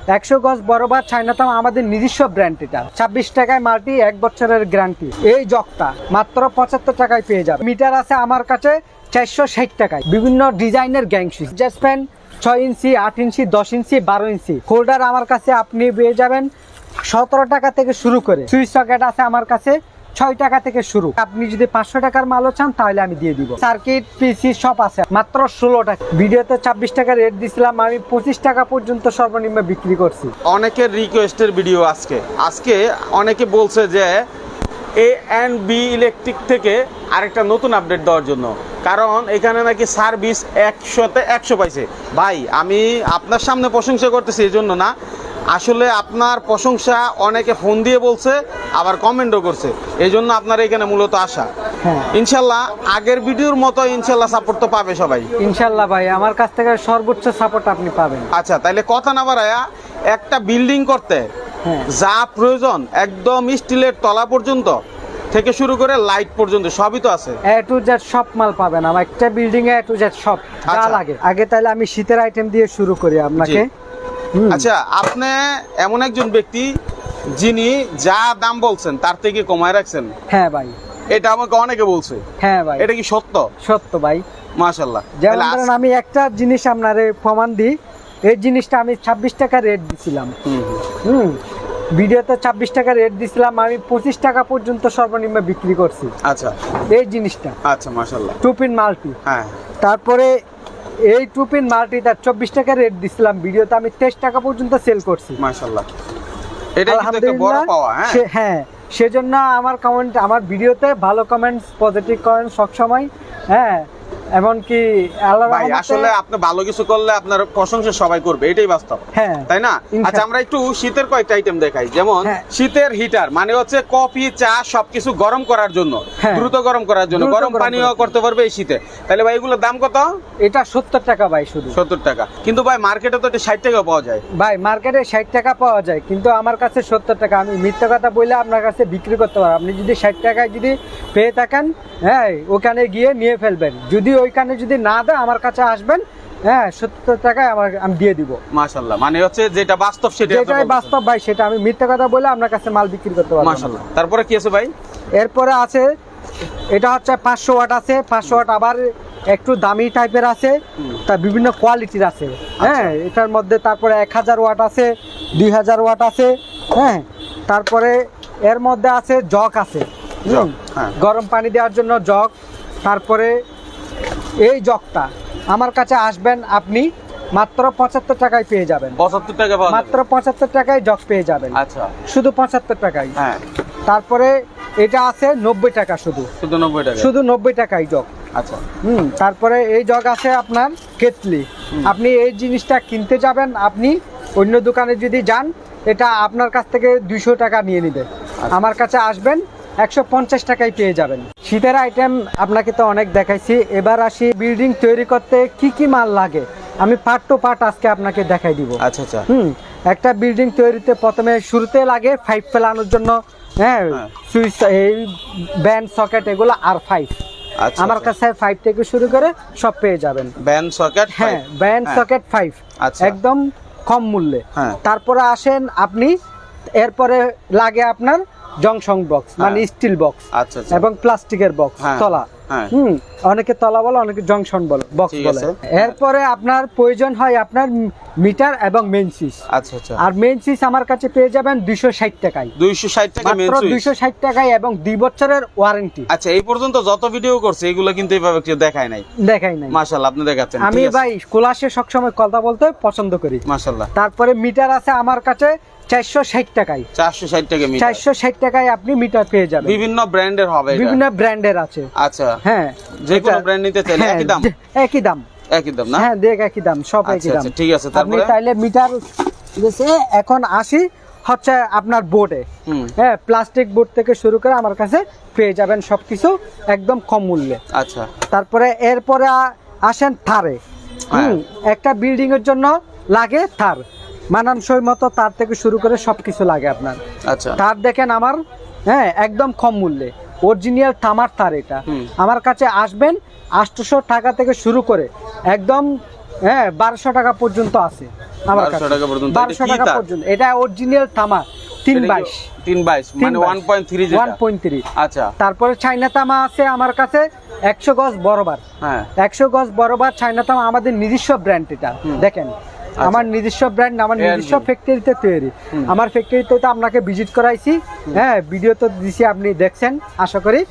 100 গজ বরাবর চায়নাতাম আমাদের নিজস্ব ব্র্যান্ড। এটা 26 টাকায় মাল্টি, 1 বছরের গ্যারান্টি। এই জগটা মাত্র 75 টাকায় পেয়ে যাবে। মিটার আছে আমার কাছে 460 টাকায়। বিভিন্ন ডিজাইনের গ্যাং সুইচ, জাস্ট ফ্যান 6 ইঞ্চি, 8 ইঞ্চি, 10 ইঞ্চি, 12 ইঞ্চি। হোল্ডার আমার কাছে আপনি পেয়ে যাবেন 17 টাকা থেকে শুরু করে। সুইচ সকেট আছে আমার কাছে 6 টাকা থেকে শুরু। আপনি যদি 500 টাকার মালও চান তাহলে আমি দিয়ে দিব। সার্কিট পিসি সব আছে মাত্র 16 টাকা। ভিডিওতে 26 টাকা রেট দিছিলাম, আমি 25 টাকা পর্যন্ত সর্বনিম্ন বিক্রি করছি। অনেকের রিকোয়েস্টের ভিডিও আজকে অনেকে বলছে যে A&B ইলেকট্রিক থেকে আরেকটা নতুন আপডেট দেওয়ার জন্য, কারণ এখানে নাকি সার্ভিস 100তে 100 পাইছে। ভাই আমি আপনার সামনে প্রশংসা করতেছি এই জন্য না, আসলে আপনার প্রশংসা অনেকে ফোন দিয়ে বলছে, আবার কমেন্টও করছে, এই জন্য আপনার এখানে মূলত আসা। ইনশাল্লাহ আগের ভিডিওর মতো ইনশাল্লাহ সাপোর্ট তো পাবে সবাই ইনশাল্লাহ ভাই, আমার কাছ থেকে সর্বোচ্চ সাপোর্ট আপনি পাবেন। আচ্ছা, তাইলে কথা না বাড়ায়া একটা বিল্ডিং করতে যা প্রয়োজন একদম স্টিলের তলা পর্যন্ত থেকে শুরু করে লাইট পর্যন্ত সবই তো আছে। A to Z সব মাল পাবেন আমার একটা building A. A to Z সব যা লাগে। আগে তাহলে আমি শীতের আইটেম দিয়ে শুরু করি আপনাকে। আচ্ছা, আপনি এমন একজন ব্যক্তি যিনি যা দাম বলছেন তার থেকে কমায় রাখছেন। হ্যাঁ ভাই, এটা আমাকে অনেকে বলছে। হ্যাঁ ভাই, এটা কি সত্য? সত্য ভাই, মাশাআল্লাহ। যেমন ধরেন আমি একটা জিনিস আপনারে প্রমাণ দিই। এই জিনিসটা আমি 26 টাকা রেট দিছিলাম। ভিডিওতে 26 টাকা রেট দিছিলাম, আমি 25 টাকা পর্যন্ত সর্বনিম্ন বিক্রি করছি। আচ্ছা, এই জিনিসটা আচ্ছা মাশাআল্লাহ। 2 পিন মাল্টি। হ্যাঁ, তারপরে এই 2 পিন মাল্টিটা 24 টাকা রেট দিছিলাম, ভিডিওতে আমি 23 টাকা পর্যন্ত সেল করছি। মাশাআল্লাহ, এটা কিন্তু একটা বড় পাওয়া। হ্যাঁ, সেজন্য আমার কমেন্ট, আমার ভিডিওতে ভালো কমেন্টস, পজিটিভ কমেন্ট সব সময়। হ্যাঁ, এমনকি ভাই আসলে আপনি ভালো কিছু করলে আপনার প্রশংসা সবাই করবে, এটাই বাস্তব। হ্যাঁ, তাই না? আচ্ছা, আমরা একটু শীতের কয়েকটা আইটেম দেখাই। যেমন শীতের হিটার, মানে হচ্ছে কফি চা সবকিছু গরম করার জন্য, দ্রুত গরম করার জন্য, গরম পানিও করতে পারবে এই শীতে। তাহলে ভাই এগুলোর দাম কত? এটা 70 টাকা ভাই, শুধু 70 টাকা। কিন্তু ভাই মার্কেটে তো এটা 60 টাকা পাওয়া যায়। ভাই মার্কেটে 60 টাকা পাওয়া যায়, কিন্তু আমার কাছে 70 টাকা। আমি মিথ্যা কথা বলে আপনার কাছে বিক্রি করতে পারবো। আপনি যদি 60 টাকায় যদি পেয়ে থাকেন, হ্যাঁ ওখানে গিয়ে নিয়ে ফেলবেন। যদি ওইখানে যদি না দেয় আমার কাছে আসবেন, হ্যাঁ 70 টাকায় আমি দিয়ে দিব। মাশাআল্লাহ, মানে হচ্ছে যেটা বাস্তব যেটাই বাস্তব ভাই, সেটা আমি মিথ্যা কথা বলে আপনার কাছে মাল বিক্রি করতে পারবো। মাশাআল্লাহ। তারপরে কি আছে ভাই? এরপরে আছে, এটা হচ্ছে 500 ওয়াট আছে। 500 ওয়াট আবার একটু দামি টাইপের আছে, তা বিভিন্ন কোয়ালিটির আছে। হ্যাঁ, এটার মধ্যে তারপরে 1000 ওয়াট আছে, 2000 ওয়াট আছে। হ্যাঁ, তারপরে এর মধ্যে আছে জগ আছে, গরম পানি দেওয়ার জন্য জগ। তারপরে এই জগটা আমার কাছে আসবেন আপনি মাত্র 75 টাকায় পেয়ে যাবেন। 75 টাকা মাত্র 75 টাকায় জগ পেয়ে যাবেন। আচ্ছা, শুধু 75 টাকায়। হ্যাঁ, তারপরে এটা আছে 90 টাকা, শুধু 90 টাকা, শুধু 90 টাকায় জগ। আচ্ছা, তারপরে এই জগ আছে আপনার কেতলি। আপনি এই জিনিসটা কিনতে যাবেন, আপনি অন্য দোকানে যদি যান, এটা আপনার কাছ থেকে 200 টাকা নিয়ে নিবে। আমার কাছে আসবেন 150 টাকায় পেয়ে যাবেন। শীতের আইটেম আপনাকে তো অনেক দেখাইছি, এবার আসি বিল্ডিং তৈরি করতে কি কি মাল লাগে। আমি পার্ট টু পার্ট আজকে আপনাকে দেখাই দিব। আচ্ছা আচ্ছা। একটা বিল্ডিং তৈরিতে প্রথমে শুরুতে লাগে 5 ফেলানোর জন্য। হ্যাঁ, সুইচ, এই ব্যান্ড সকেট, এগুলো R5। আমার কাছে 5 থেকে শুরু করে সব পেয়ে যাবেন। ব্যান্ড সকেট, হ্যাঁ, ব্যান্ড সকেট 5, একদম কম মূল্যে। তারপরে আসেন আপনি, এরপরে লাগে আপনার জংশন বক্স, মানে স্টিল বক্স এবং প্লাস্টিকের বক্স তলা। অনেকে তলা বলে, অনেকে জংশন বলে, বক্স বলে। এরপরে আপনার প্রয়োজন হয় আপনার মিটার এবং মেইন সুইচ। আচ্ছা আচ্ছা। আর মেইন সুইচ আমার কাছে পেয়ে যাবেন 260 টাকায়। 260 টাকা মেইন সুইচ, 260 টাকায় এবং 2 বছরের ওয়ারেন্টি। আচ্ছা, এই পর্যন্ত যত ভিডিও করছে এগুলো কিন্তু এইভাবে কেউ দেখায় নাই। মাশাআল্লাহ, আপনি দেখাচ্ছেন। আমি ভাই ক্লাসে সবসময় কথা বলতে পছন্দ করি। মাশাআল্লাহ। তারপরে মিটার আছে আমার কাছে 460 টাকায়। 460 টাকা মিটার। 460 টাকায় আপনি মিটার পেয়ে যাবেন। বিভিন্ন ব্র্যান্ডের হবে এটা? বিভিন্ন ব্র্যান্ডের আছে। আচ্ছা, হ্যাঁ, যে কোনো ব্র্যান্ড নিতে চাইলে একই দাম? একই দাম, একই দাম না? হ্যাঁ, দেখ একই দাম, সব একই দাম। আচ্ছা, ঠিক আছে। তারপরে আপনি তাইলে মিটার দিছে। এখন আসি হচ্ছে আপনার বোর্ডে। হ্যাঁ, প্লাস্টিক বোর্ড থেকে শুরু করে আমার কাছে পেয়ে যাবেন সবকিছু একদম কম মূল্যে। আচ্ছা, তারপরে এরপরে আসেন থারে। একটা বিল্ডিং এর জন্য লাগে থার, মানানসই মতো তার থেকে শুরু করে সবকিছু লাগে আপনার। আচ্ছা, তার দেখেন আমার, হ্যাঁ একদম কম মূল্যে, অরিজিনাল তামার তার। এটা আমার কাছে আসবেন 800 টাকা থেকে শুরু করে একদম হ্যাঁ 1200 টাকা পর্যন্ত আছে আমার কাছে। 1200 টাকা পর্যন্ত। 1200 টাকা পর্যন্ত। এটা অরিজিনাল তামা 322 322 মানে 1.3 যেটা 1.3। আচ্ছা। তারপরে চাইনা তামা আছে আমার কাছে 100 গজ বরাবর। হ্যাঁ 100 গজ বরাবর চাইনা তামা আমাদের নিজস্ব ব্র্যান্ড এটা। দেখেন আমার নিজস্ব ব্র্যান্ড, আমার নিজস্ব ফ্যাক্টরিতে তৈরি। আমার ফ্যাক্টরিতে তো আপনাকে ভিজিট করাইছি, হ্যাঁ ভিডিও তো দিছি, আপনি দেখছেন আশা করি।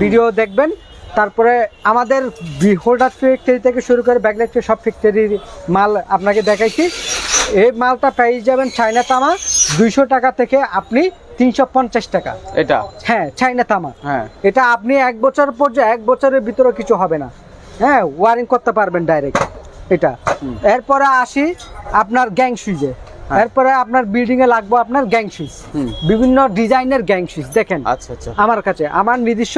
ভিডিও দেখবেন। তারপরে আমাদের হোল্ডার ফ্যাক্টরি থেকে শুরু করে ব্যাকলাইট সব ফ্যাক্টরির মাল আপনাকে দেখাইছি। এই মালটা পেয়ে যাবেন চাইনা তামা 200 টাকা থেকে আপনি 350 টাকা। এটা হ্যাঁ চাইনা তামা। হ্যাঁ এটা আপনি 1 বছর পর্যন্ত 1 বছরের ভিতরে কিছু হবে না, হ্যাঁ ওয়ারিং করতে পারবেন ডাইরেক্ট এটা। এরপরে আসি আপনার গ্যাং সুইচে। এরপরে আপনার বিল্ডিং এ লাগবে আপনার গ্যাং সুইচ, বিভিন্ন ডিজাইনের গ্যাং সুইচ। দেখেন আচ্ছা আচ্ছা আমার কাছে আমার নিজস্ব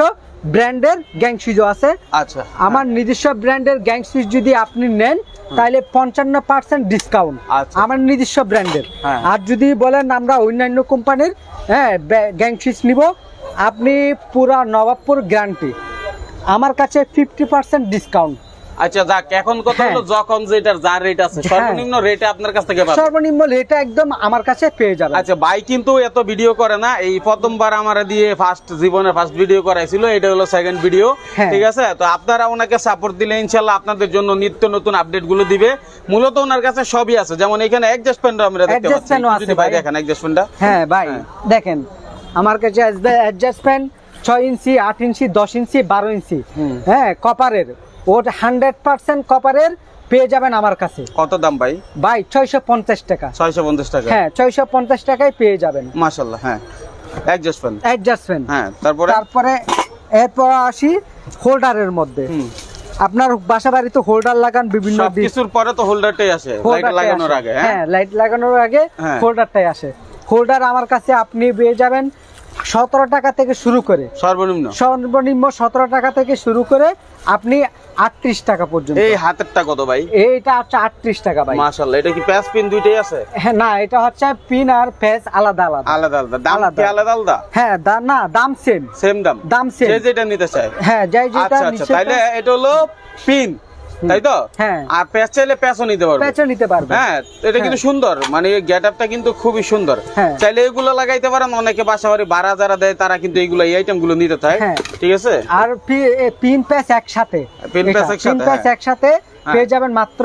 ব্র্যান্ডের গ্যাং সুইচও আছে। আচ্ছা আমার নিজস্ব ব্র্যান্ডের গ্যাং সুইচ যদি আপনি নেন তাহলে 55% ডিসকাউন্ট আচ্ছা। আমার নিজস্ব ব্র্যান্ডের। হ্যাঁ। আর যদি বলেন আমরা অন্যান্য কোম্পানির হ্যাঁ গ্যাং সুইচ নিব, আপনি পুরা নবাবপুর গ্যারান্টি আমার কাছে 50% ডিসকাউন্ট। আচ্ছা যাক, এখন কথা হলো যখন যেটার যা রেট আছে সর্বনিম্ন রেটে আপনার কাছ থেকে পাবেন। সর্বনিম্ন রেটে একদম আমার কাছে পেয়ে যাবেন। আচ্ছা ভাই কিন্তু এত ভিডিও করে না, এই প্রথমবার আমারে দিয়ে জীবনের ফার্স্ট ভিডিও করাইছিল, এটা হলো সেকেন্ড ভিডিও। ঠিক আছে, তো আপনারা ওনাকে সাপোর্ট দিলে ইনশাআল্লাহ আপনাদের জন্য নিত্য নতুন আপডেট গুলো দিবে। মূলত ওনার কাছে সবই আছে, যেমন এখানে অ্যাডজাস্ট ফ্যান আমরা দেখতে পাচ্ছি। যদি ভাই দেখেন অ্যাডজাস্ট ফ্যানটা। হ্যাঁ ভাই দেখেন আমার কাছে অ্যাডজাস্ট ফ্যান 6 ইঞ্চি, 8 ইঞ্চি, 10 ইঞ্চি, 12 ইঞ্চি, হ্যাঁ কপারের, ওটা 100% কপারের পেয়ে যাবেন আমার কাছে। কত দাম ভাই? ভাই 650 টাকা। 650 টাকা? হ্যাঁ 650 টাকায় পেয়ে যাবেন। মাশাআল্লাহ। হ্যাঁ অ্যাডজাস্ট ফ্যান। Adjust fan. হ্যাঁ তারপরে এরপর আসি হোল্ডারের মধ্যে। আপনার বাসা বাড়িতে হোল্ডার লাগান বিভিন্ন কিছুর পরে তো হোল্ডারটাই আসে লাইট লাগানোর আগে। হ্যাঁ লাইট লাগানোর আগে হোল্ডারটাই আসে। হোল্ডার আমার কাছে আপনি পেয়ে যাবেন 17 টাকা থেকে শুরু করে, সর্বনিম্ন 17 টাকা থেকে শুরু করে আপনি 38 টাকা পর্যন্ত। এই হাতেরটা কত ভাই? এইটা হচ্ছে 38 টাকা ভাই। মাশাআল্লাহ। এটা কি প্যাচ পিন দুইটাই আছে? হ্যাঁ না, এটা হচ্ছে পিন আর প্যাচ আলাদা আলাদা। আলাদা আলাদা দাম কি আলাদা আলাদা? হ্যাঁ না দাম সেম। সেম দাম? দাম সেম। যে যেটা নিতে চায়। হ্যাঁ যাই যেটা আচ্ছা আচ্ছা, তাইলে এটা হলো পিন, তাই তো? হ্যাঁ। আর প্যাচ চাইলে প্যাচও নিতে পারবে। প্যাচও নিতে পারবে। হ্যাঁ এটা কিন্তু সুন্দর, মানে গেটআপটা কিন্তু খুবই সুন্দর। চাইলে এগুলো লাগাইতে পারেন। অনেকে বাসাবাড়ি ভাড়া যারা দেয় তারা কিন্তু এইগুলো এই আইটেম গুলো নিতে চায়। ঠিক আছে। আর পিন প্যাচ একসাথে, পিন প্যাচ একসাথে পেয়ে যাবেন মাত্র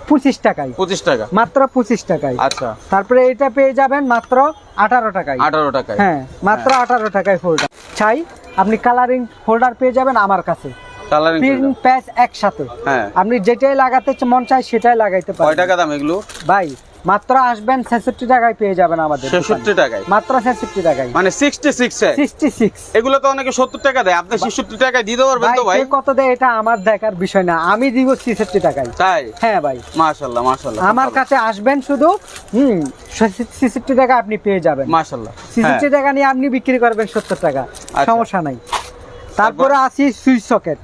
25 টাকায়। 25 টাকা? মাত্র 25 টাকায়। আচ্ছা। তারপরে এটা পেয়ে যাবেন মাত্র 18 টাকায়। 18 টাকায়? হ্যাঁ মাত্র 18 টাকায় হোল্ডার। চাই আপনি কালারিং হোল্ডার পেয়ে যাবেন আমার কাছে, পিন প্যাচ একসাথে। আপনি যেটাই লাগাতে মন চায় সেটাই লাগাইতে পারেন। কয় টাকা দাম এগুলো ভাই? মাত্র আসবেন 66 টাকায় পেয়ে যাবেন আমাদের। 66 টাকায়? মাত্র 66 টাকায়। মানে 66 এগুলো তো অনেকে 70 টাকা দেয়, আপনি 66 টাকায় দিতে পারবেন তো ভাই? কত দেয় এটা আমার দেখার বিষয় না, আমি দিব 66 টাকায়। তাই? হ্যাঁ ভাই। মাশাআল্লাহ মাশাআল্লাহ। আমার কাছে আসবেন শুধু 66 টাকা আপনি পেয়ে যাবেন। মাশাআল্লাহ। 66 টাকা নিয়ে আপনি বিক্রি করবেন 70 টাকা, সমস্যা নাই। তারপরে আসি সুইচ সকেট।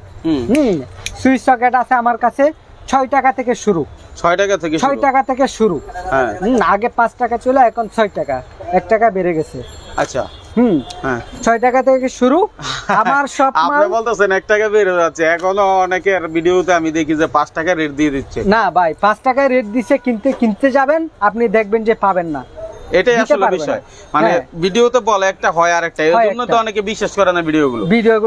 সুইচ সকেট আছে আমার কাছে 6 টাকা থেকে শুরু। 6 টাকা থেকে? 6 টাকা থেকে শুরু। আগে 5 টাকা ছিল, এখন 6 টাকা, 1 টাকা বেড়ে গেছে। আচ্ছা। 6 টাকা থেকে শুরু। আমার সব আপনি বলতেছেন 1 টাকা বেড়ে যাচ্ছে, এখনো অনেকের ভিডিওতে আমি দেখি যে 5 টাকা রেট দিয়ে দিচ্ছে। না ভাই 5 টাকায় রেট দিছে, কিনতে যাবেন আপনি দেখবেন যে পাবেন না। এটাই আসলে বিষয়, মানে ভিডিওতে বলে একটা হয় আর একটা, এর জন্য তো অনেকে বিশ্বাস করে না ভিডিওগুলো।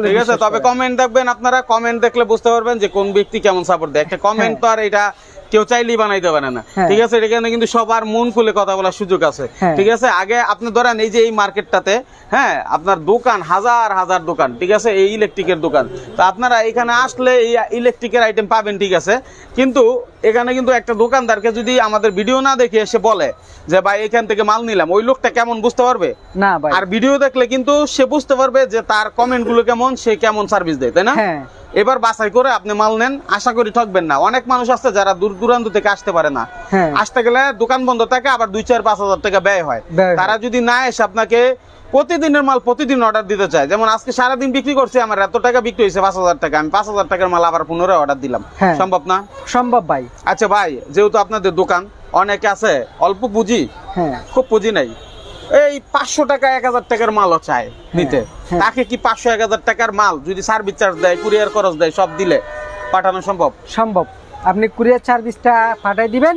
ঠিক আছে, তবে কমেন্ট দেখবেন আপনারা, কমেন্ট দেখলে বুঝতে পারবেন যে কোন ব্যক্তি কেমন সাপোর্ট দেয়। একটা কমেন্ট তো আর এটা কেউ চাইলেই বানাইতে পারে না। ঠিক আছে, এখানে কিন্তু সবার মন খুলে কথা বলার সুযোগ আছে। ঠিক আছে, আগে আপনি ধরেন এই যে এই মার্কেটটাতে হ্যাঁ আপনার দোকান হাজার হাজার দোকান, ঠিক আছে, এই ইলেকট্রিকের দোকান। তো আপনারা এখানে আসলে এই ইলেকট্রিকের আইটেম পাবেন, ঠিক আছে, কিন্তু এখানে কিন্তু একটা দোকানদারকে যদি আমাদের ভিডিও না দেখে এসে বলে যে ভাই এখান থেকে মাল নিলাম, ওই লোকটা কেমন বুঝতে পারবে না ভাই। আর ভিডিও দেখলে কিন্তু সে বুঝতে পারবে যে তার কমেন্ট গুলো কেমন, সে কেমন সার্ভিস দেয়, তাই না? এবার বাছাই করে আপনি মাল নেন, আশা করি ঠকবেন না। অনেক মানুষ আছে যারা দূর দূরান্ত থেকে আসতে পারে না, আসতে গেলে দোকান বন্ধ থাকে, আবার 2-4-5 হাজার টাকা ব্যয় হয়। তারা যদি না এসে আপনাকে প্রতিদিনের মাল প্রতিদিন অর্ডার দিতে চায়, যেমন আজকে সারাদিন বিক্রি করছি, আমার এত টাকা বিক্রি হয়েছে 5,000 টাকা, আমি 5,000 টাকার মাল আবার পুনরায় অর্ডার দিলাম, সম্ভব না? সম্ভব ভাই। আচ্ছা ভাই, যেহেতু আপনাদের দোকান অনেকে আছে অল্প পুঁজি, খুব পুঁজি নাই, এই 500 টাকা 1,000 টাকার মালও চায় নিতে, তাকে কি 500-1,000 টাকার মাল যদি সার্ভিস চার্জ দেয়, কুরিয়ার খরচ দেয়, সব দিলে পাঠানো সম্ভব? সম্ভব। আপনি কুরিয়ার সার্ভিসটা পাঠিয়ে দিবেন,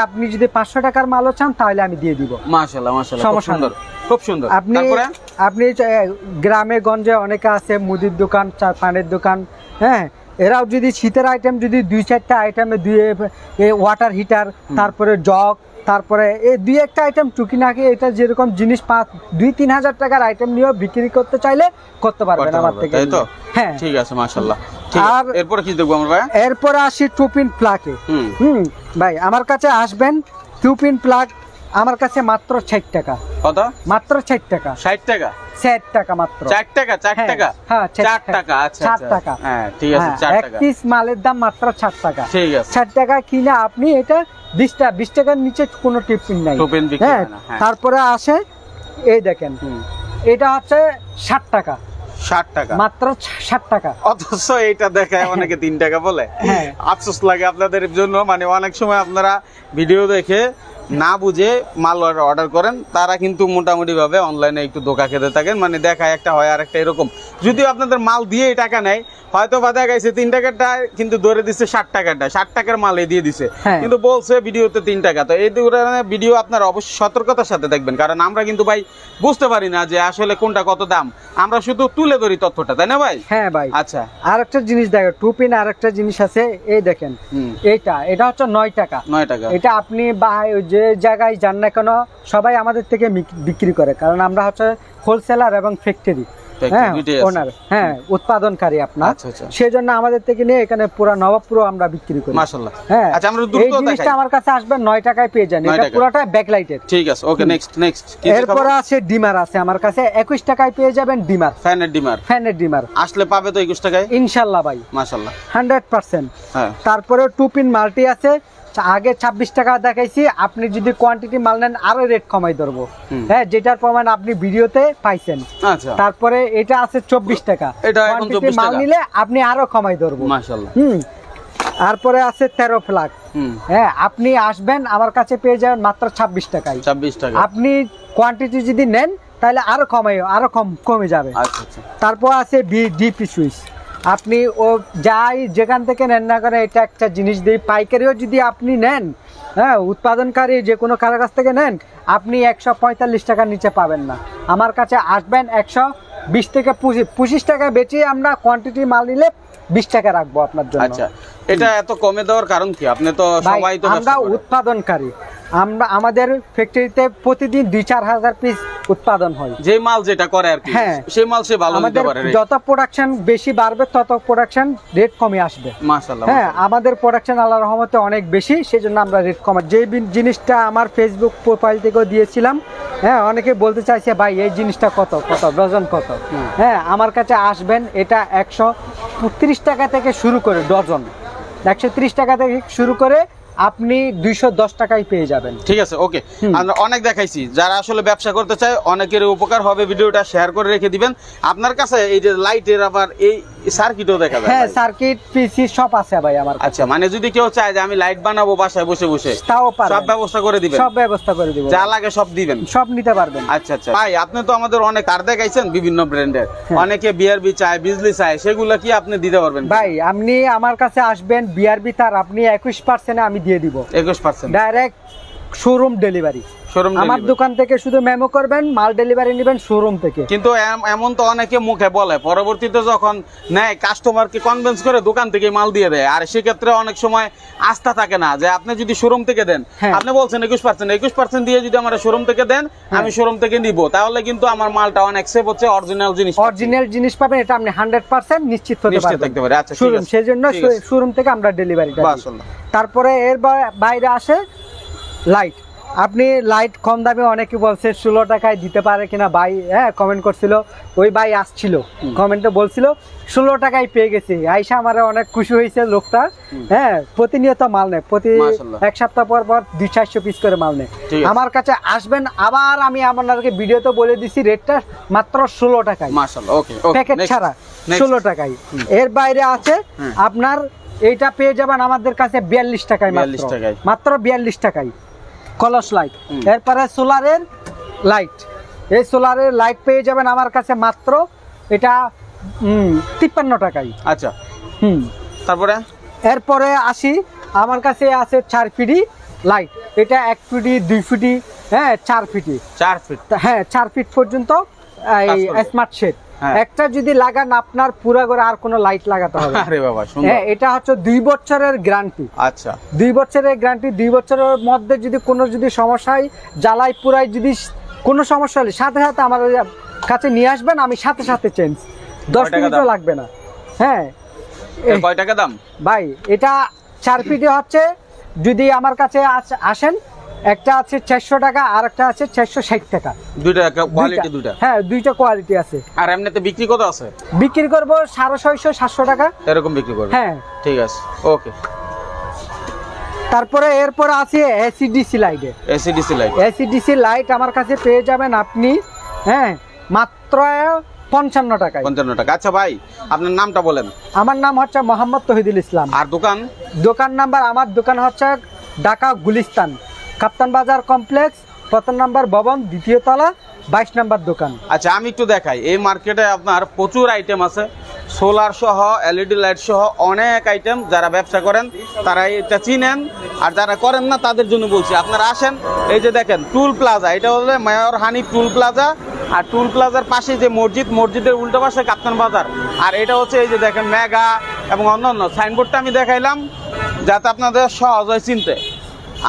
আপনি যদি 500 টাকার মালও চান তাহলে আমি দিয়ে দিব। মাশাআল্লাহ মাশাআল্লাহ, খুব সমস্যা সুন্দর খুব সুন্দর। আপনি গ্রামে গঞ্জে অনেকে আছে মুদির দোকান, পানের দোকান, হ্যাঁ, এরাও যদি শীতের আইটেম যদি 2-4টা আইটেমে ওয়াটার হিটার, তারপরে জগ, তারপরে এই 2-1টা আইটেম টুকিনাকি এটা যেরকম জিনিস 2-3 হাজার টাকার আইটেম নিয়েও বিক্রি করতে চাইলে করতে পারবেন আমার থেকে। তাই তো? হ্যাঁ, ঠিক আছে, মাশাআল্লাহ। আর এরপরে কি দেখবো আমরা ভাই? এরপরে আসি টুপিন প্লাগে। ভাই আমার কাছে আসবেন, টুপিন প্লাগ আমার কাছে মাত্র 60 টাকা। কত? মাত্র 60 টাকা। 60 টাকা? 60 টাকা মাত্র। 4 টাকা? 4 টাকা? হ্যাঁ, 4 টাকা। আচ্ছা 4 টাকা। হ্যাঁ ঠিক আছে, 4 এক টাকা। পিস মালের দাম মাত্র 4 টাকা। ঠিক আছে। 4 টাকা কিনে আপনি এটা 20 টাকার নিচে কোনো টিফিন নাই। হ্যাঁ, তারপরে আসে এই দেখেন, এটা হচ্ছে 60 টাকা। 60 টাকা? মাত্র 60 টাকা। অথচ এটা দেখায় অনেকে 3 টাকা বলে। আফসোস লাগে আপনাদের জন্য, মানে অনেক সময় আপনারা ভিডিও দেখে না বুঝে মাল অর্ডার করেন, তারা কিন্তু মোটামুটি ভাবে অনলাইনে একটু ধোঁকা খেতে থাকেন, মানে দেখায় একটা হয় আর একটা এরকম। যদিও আপনাদের মাল দিয়ে টাকা নেয়, হয়তো বা দেখাইছে 3 টাকাটা কিন্তু ধরে দিচ্ছে 60 টাকাটা, 60 টাকার মালে দিয়ে দিছে, কিন্তু বলছে ভিডিওতে 3 টাকা। তো এই ধরনের ভিডিও আপনারা অবশ্যই সতর্কতার সাথে দেখবেন, কারণ আমরা কিন্তু ভাই বুঝতে পারি না যে আসলে কোনটা কত দাম, আমরা শুধু তুলে ধরি তথ্যটা, তাই না ভাই? হ্যাঁ ভাই। আচ্ছা, আর একটা জিনিস দেখেন, টুপিন আর একটা জিনিস আছে, এই দেখেন, এটা হচ্ছে 9 টাকা। 9 টাকা। এটা আপনি যে জায়গায় যান না কেন সবাই আমাদের থেকে বিক্রি করে, কারণ আমরা হচ্ছে হোলসেলার এবং ফ্যাক্টরি, হ্যাঁ, ওনার, হ্যাঁ, উৎপাদনকারী আপনার। সেই জন্য আমাদের থেকে নিয়ে এখানে পুরো নবাবপুর আমরা বিক্রি করি। মাশাআল্লাহ। হ্যাঁ, আচ্ছা, আমরা এই জিনিসটা আমার কাছে আসবে 9 টাকায় পেয়ে যান। এটা পুরোটা ব্যাকলাইটের। ঠিক আছে, ওকে, নেক্সট। এরপর আছে ডিমার আছে আমার কাছে, 21 টাকায় পেয়ে যাবেন ডিমার, ফ্যানের ডিমার আসলে পাবে তো 21 টাকায় ইনশাআল্লাহ ভাই, মাশাআল্লাহ 100%। হ্যাঁ, তারপরে টুপিন মাল্টি আছে, আগে 26 টাকা দেখাইছি, আপনি যদি কোয়ান্টিটি মাল নেন আরো রেট কমাই ধরবো, হ্যাঁ, যেটার প্রমাণ আপনি ভিডিওতে পাইছেন। আচ্ছা, তারপরে এটা আছে 24 টাকা, এটা এখন 24 মাল টাকা নিলে আপনি আরো কমাই ধরবো, মাশাআল্লাহ। তারপরে আছে 13 ফ্লাগ, হ্যাঁ, আপনি আসবেন আমার কাছে পেয়ে যাবেন মাত্র 26 টাকায়। 26 টাকা। আপনি কোয়ান্টিটি যদি নেন তাহলে আরো কমে যাবে। আচ্ছা। তারপর আছে ডিপি সুইচ, আপনি যেখান থেকে নেন না করে, এটা একটা জিনিস দিয়ে পাইকারিও যদি আপনি নেন, হ্যাঁ, উৎপাদনকারী যে কোনো কারো কাছ থেকে নেন, আপনি 145 টাকার নিচে পাবেন না। আমার কাছে আসবেন 120 থেকে 25 টাকা বেচে আমরা কোয়ান্টিটি মাল নিলে 20 টাকা রাখবো আপনার জন্য। আচ্ছা, এটা এত কমে দেওয়ার কারণ কি? আপনি তো সবাই তো আমরা উৎপাদনকারী, আমাদের ফ্যাক্টরিতে প্রতিদিন 2-4 হাজার পিস উৎপাদন হয়, যে মাল যেটা করে আর কি, হ্যাঁ, সেই মাল সে ভালো দিতে পারে। যত প্রোডাকশন বেশি বাড়বে তত প্রোডাকশন রেট কমে আসবে, মাশাআল্লাহ। হ্যাঁ, আমাদের প্রোডাকশন আল্লাহর রহমতে অনেক বেশি, সেজন্য আমরা রেট কমাই। যে জিনিসটা আমার ফেসবুক প্রোফাইল থেকেও দিয়েছিলাম, হ্যাঁ, অনেকে বলতে চাইছে ভাই এই জিনিসটা কত ডজন কত, হ্যাঁ, আমার কাছে আসবেন, এটা 130 টাকা থেকে শুরু করে ডজন, 130 টাকা থেকে শুরু করে আপনি 210 টাকায় পেয়ে যাবেন। ঠিক আছে, ওকে। আমরা অনেক দেখাইছি, যারা আসলে ব্যবসা করতে চায় অনেকের উপকার হবে, ভিডিওটা শেয়ার করে রেখে দিবেন। আপনার কাছে এই যে লাইটের আবার এই সার্কিটও দেখা যায়? হ্যাঁ, সার্কিট পিসি সব আছে ভাই আমার কাছে। আচ্ছা, মানে যদি কেউ চায় যে আমি লাইট বানাবো বাসায় বসে বসে, তাও পারবেন, সব ব্যবস্থা করে দিবেন? সব ব্যবস্থা করে দিব, যা লাগে সব দিবেন, সব নিতে পারবেন। আচ্ছা ভাই, আপনি তো আমাদের অনেক তার দেখাইছেন বিভিন্ন ব্র্যান্ডের, অনেকে বিআরবি চায়, বিজলি চায়, সেগুলো কি আপনি দিতে পারবেন? ভাই, আপনি আমার কাছে আসবেন, বিআরবি তার আপনি 21% আমি দিয়ে দিব, 21% ডাইরেক্ট শোরুম ডেলিভারি। আমার দোকান থেকে শুধু মেমো করবেন, মাল ডেলিভারি নেবেন শোরুম থেকে। কিন্তু এমন তো অনেকে মুখে বলে, পরবর্তীতে যখন নেয় কাস্টমারকে কনভিন্স করে দোকান থেকে মাল দিয়ে দেয়, আর সেক্ষেত্রে অনেক সময় আস্থা থাকে না। যে আপনি যদি শোরুম থেকে দেন, আপনি বলছেন 21% দিয়ে যদি আমার শোরুম থেকে দেন, আমি শোরুম থেকে নিব, তাহলে কিন্তু আমার মালটা অনেক সেফ হচ্ছে, অরিজিনাল জিনিস পাবেন, এটা আপনি 100% নিশ্চিত হতে পারবেন। আচ্ছা, শোরুম, সেজন্য শোরুম থেকে আমরা ডেলিভারিটা দিই। তারপরে এর বাইরে আসে লাইট। আপনি লাইট কম দামে, অনেকে বলছে 16 টাকায় দিতে পারে কিনা ভাই, হ্যাঁ, কমেন্ট করছিল, ওই ভাই আসছিল কমেন্টে বলছিল 16 টাকায় পেয়ে গেছি। আইসা আমার অনেক খুশি হয়েছে লোকটা, হ্যাঁ, প্রতিনিয়ত মাল নেয়, প্রতি এক সপ্তাহ পর 200-400 পিস করে মাল নেয়। আমার কাছে আসবেন, আবার আমি আপনাদেরকে ভিডিওতে বলে দিছি রেটটা মাত্র 16 টাকায়, মাশাআল্লাহ, ওকে, প্যাকেট ছাড়া 16 টাকায়। এর বাইরে আছে আপনার এইটা পেয়ে যাবেন আমাদের কাছে 42 টাকায়, মাত্র 42 টাকায় কলস লাইট। এরপরে সোলারের লাইট, এই সোলারের লাইট পেয়ে যাবেন আমার কাছে মাত্র এটা 53 টাকায়। আচ্ছা, তারপরে এরপরে আসি আমার কাছে আছে 4 ফিটি লাইট, এটা 1 ফিটি 2 ফিটি, হ্যাঁ 4 ফিটি, 4 ফিট। হ্যাঁ 4 ফিট পর্যন্ত এই কাজ করবে। Smart shade. হ্যাঁ। একটা যদি লাগান আপনার পুরো ঘরে আর কোনো লাইট লাগাতে হবে না। আরে বাবা সুন্দর। হ্যাঁ, এটা হচ্ছে 2 বছরের গ্যারান্টি। আচ্ছা 2 বছরের গ্যারান্টি, 2 বছরের মধ্যে যদি কোনো সমস্যা হয়, জ্বালাই পুরাই যদি কোনো সমস্যা হলে সাথে সাথে আমার কাছে নিয়ে আসবেন, আমি সাথে সাথে চেঞ্জ, 10 টাকা মিনিটও দাম? লাগবে না। হ্যাঁ এর কয় টাকা দাম? ভাই এটা 4 ফিটে হচ্ছে, যদি আমার কাছে আসেন, একটা আছে 400 টাকা আর একটা আছে 460 টাকা। দুইটা কোয়ালিটি দুইটা? হ্যাঁ, দুইটা কোয়ালিটি আছে। আর এমনিতে বিক্রি কত আছে? বিক্রি করবো 650 700 টাকা এরকম বিক্রি করবে? হ্যাঁ। ঠিক আছে, ওকে। তারপরে এরপর আছে এসিডিসি লাইটে। AC DC light? এসিডিসি লাইট আমার কাছে পেয়ে যাবেন আপনি, হ্যাঁ, মাত্র 55 টাকায়। 55 টাকা। আচ্ছা ভাই, আপনার নামটা বলেন। আমার নাম হচ্ছে মোহাম্মদ তহিদুল ইসলাম। আর দোকান? দোকান নাম্বার, আমার দোকান হচ্ছে ঢাকা গুলিস্তান, কাপ্তান বাজার কমপ্লেক্স, প্রথম নাম্বার ভবন, 2য় তলা, 22 নাম্বার দোকান। আচ্ছা আমি একটু দেখাই, এই মার্কেটে আপনার প্রচুর আইটেম আছে, সোলার সহ, এলইডি লাইট সহ অনেক আইটেম। যারা ব্যবসা করেন তারা এটা চিনেন, আর যারা করেন না তাদের জন্য বলছি, আপনারা আসেন। এই যে দেখেন টুল প্লাজা, এটা হলো মেয়র হানিফ টুল প্লাজা। আর টুল প্লাজার পাশে যে মসজিদ, মসজিদের উল্টো পাশে কাপ্তান বাজার। আর এটা হচ্ছে এই যে দেখেন মেগা এবং অন্যান্য সাইনবোর্ডটা আমি দেখাইলাম যাতে আপনাদের সহজ হয় চিনতে।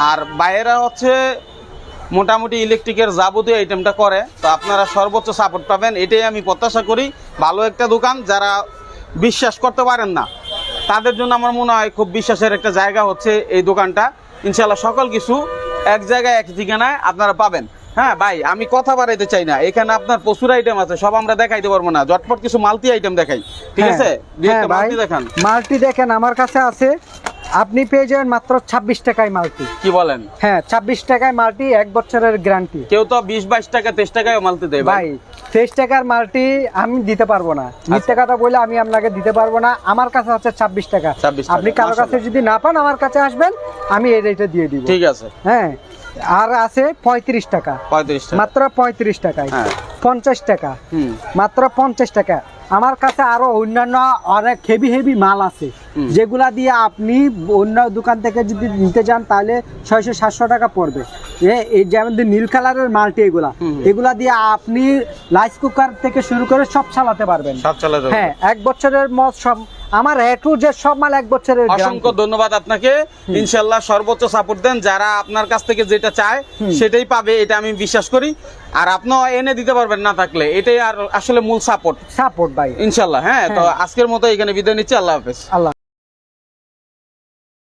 আর বাইরে হচ্ছে মোটামুটি ইলেকট্রিকের যাবতীয় আইটেমটা করে, তো আপনারা সর্বোচ্চ সাপোর্ট পাবেন, এটাই আমি প্রত্যাশা করি। ভালো একটা দোকান, যারা বিশ্বাস করতে পারেন না তাদের জন্য আমার মনে হয় খুব বিশ্বাসের একটা জায়গা হচ্ছে এই দোকানটা। ইনশাল্লাহ সকল কিছু এক জায়গায় এক ঠিকানায় আপনারা পাবেন। হ্যাঁ ভাই, আমি কথা বাড়াইতে চাই না, এখানে আপনার প্রচুর আইটেম আছে, সব আমরা দেখাইতে পারবো না, ঝটপট কিছু মাল্টি আইটেম দেখাই, ঠিক আছে? হ্যাঁ ভাই, মাল্টি দেখান। মাল্টি দেখেন আমার কাছে আছে, আপনি পেয়ে যাবেন মাত্র 26 টাকায় মাল্টি। কি বলেন? হ্যাঁ 26 টাকায় মাল্টি, 1 বছরের গ্যারান্টি। কেউ তো 20-22 টাকা 23 টাকায় মাল্টি দেয় ভাই 23 টাকার মাল্টি আমি দিতে পারবো না, মিথ্যে কথা বলে আমি আপনাকে দিতে পারবো না। আমার কাছে হচ্ছে 26 টাকা। 26 টাকা, আপনি কারো কাছে যদি না পান আমার কাছে আসবেন, আমি এই রেটে দিয়ে দিব। ঠিক আছে। হ্যাঁ, আর আছে 35 টাকা, 35 টাকা মাত্র 35 টাকায়। হ্যাঁ। 50 টাকা, হুম। মাত্র 50 টাকা। আমার কাছে আরো অন্যান্য অনেক হেভি মাল আছে, যেগুলা দিয়ে আপনি অন্য দোকান থেকে যদি নিতে যান তাহলে 600-700 টাকা পড়বে। এই যেমন নীল কালারের মালটি, এগুলা দিয়ে আপনি রাইস কুকার থেকে শুরু করে সব চালাতে পারবেন। সব চালাতে পারবেন। হ্যাঁ, 1 বছরের সব আমার যে সব মাল 1 বছরের। অসংখ্য ধন্যবাদ আপনাকে। ইনশাল্লাহ সর্বোচ্চ সাপোর্ট দেন, যারা আপনার কাছ থেকে যেটা চায় সেটাই পাবে, এটা আমি বিশ্বাস করি। আর আপনিও এনে দিতে পারবেন না থাকলে, এটাই আর আসলে মূল সাপোর্ট ভাই ইনশাল্লাহ। হ্যাঁ, তো আজকের মতো এখানে বিদায় নিচ্ছি। আল্লাহ হাফেজ। আল্লাহ।